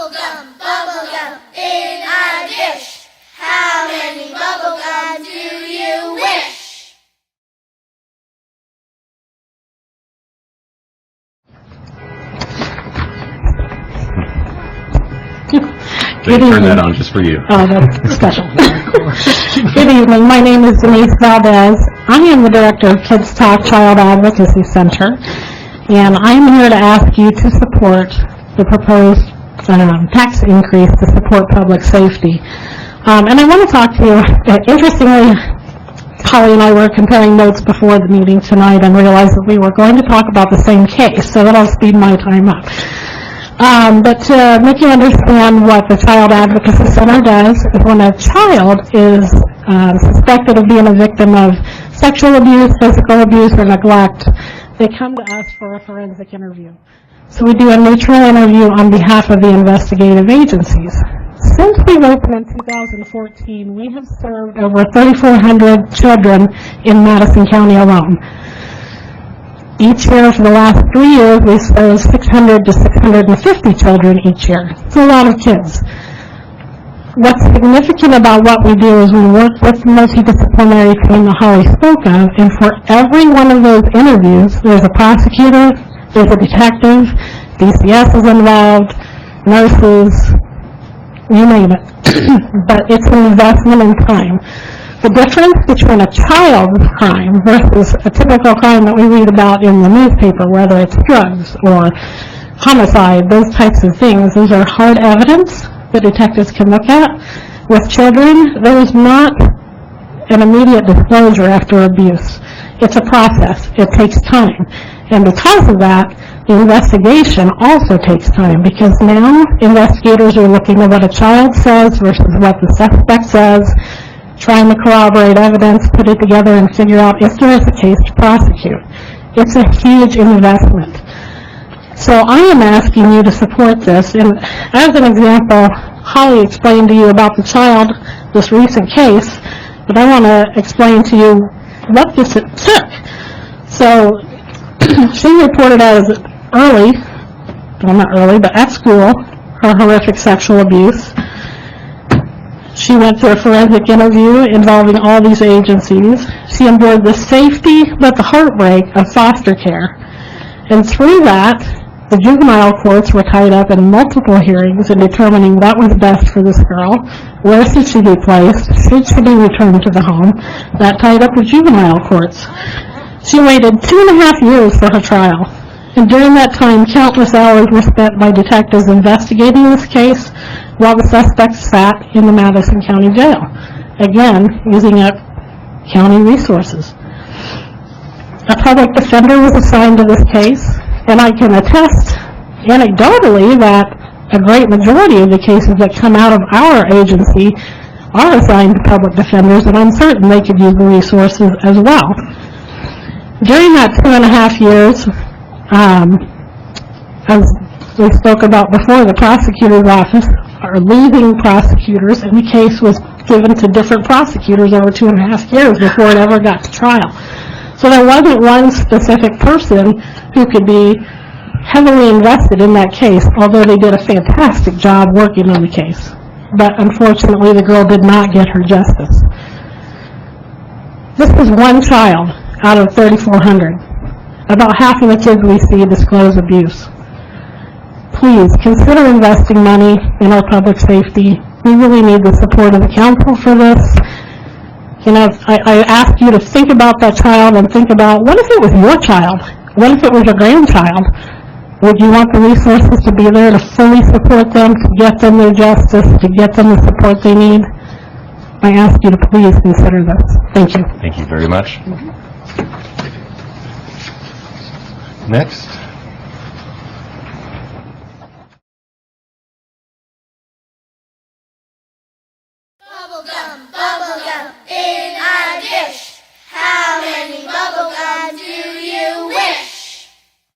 Bubblegum, bubblegum in a dish. How many bubblegum do you wish? Good evening. Turn that on just for you. Oh, that's special. Good evening. My name is Denise Valdez. I am the director of Kids Talk Child Advocacy Center, and I'm here to ask you to support the proposed tax increase to support public safety. And I want to talk to you, interestingly, Holly and I were comparing notes before the meeting tonight and realized that we were going to talk about the same case, so that'll speed my time up. But to make you understand what the Child Advocacy Center does is when a child is suspected of being a victim of sexual abuse, physical abuse, or neglect, they come to us for a forensic interview. So we do a neutral interview on behalf of the investigative agencies. Since we've opened in 2014, we have served over 3,400 children in Madison County alone. Each year for the last 3 years, we serve 600 to 650 children each year. It's a lot of kids. What's significant about what we do is we work with the multidisciplinary team that Holly spoke of, and for every one of those interviews, there's a prosecutor, there's a detective, DCS is involved, nurses, you name it. But it's an investment in time. The difference between a child's crime versus a typical crime that we read about in the newspaper, whether it's drugs or homicide, those types of things, those are hard evidence that detectives can look at. With children, there is not an immediate disclosure after abuse. It's a process. It takes time. And because of that, the investigation also takes time, because now investigators are looking at what a child says versus what the suspect says, trying to corroborate evidence, put it together, and figure out if there is a case to prosecute. It's a huge investment. So I am asking you to support this. And as an example, Holly explained to you about the child, this recent case, but I want to explain to you what this took. So she reported as early, well not early, but at school, her horrific sexual abuse. She went through a forensic interview involving all these agencies. She endured the safety but the heartbreak of foster care. And through that, the juvenile courts were tied up in multiple hearings in determining what was best for this girl. Where should she be placed? Should she be returned to the home? That tied up the juvenile courts. She waited 2.5 years for her trial. And during that time, countless hours were spent by detectives investigating this case while the suspect sat in the Madison County Jail, again, using up county resources. A public defender was assigned to this case, and I can attest anecdotally that a great majority of the cases that come out of our agency are assigned to public defenders, and I'm certain they could use the resources as well. During that 2.5 years, as we spoke about before, the prosecutor's office are losing prosecutors, and the case was given to different prosecutors over 2.5 years before it ever got to trial. So there wasn't one specific person who could be heavily invested in that case, although they did a fantastic job working on the case. But unfortunately, the girl did not get her justice. This is one child out of 3,400. About half of the kids we see disclose abuse. Please consider investing money in our public safety. We really need the support of the council for this. You know, I ask you to think about that child and think about, what if it was your child? What if it was your grandchild? Would you want the resources to be there to fully support them, to get them their justice, to get them the support they need? I ask you to please consider this. Thank you. Thank you very much. Next. Bubblegum, bubblegum in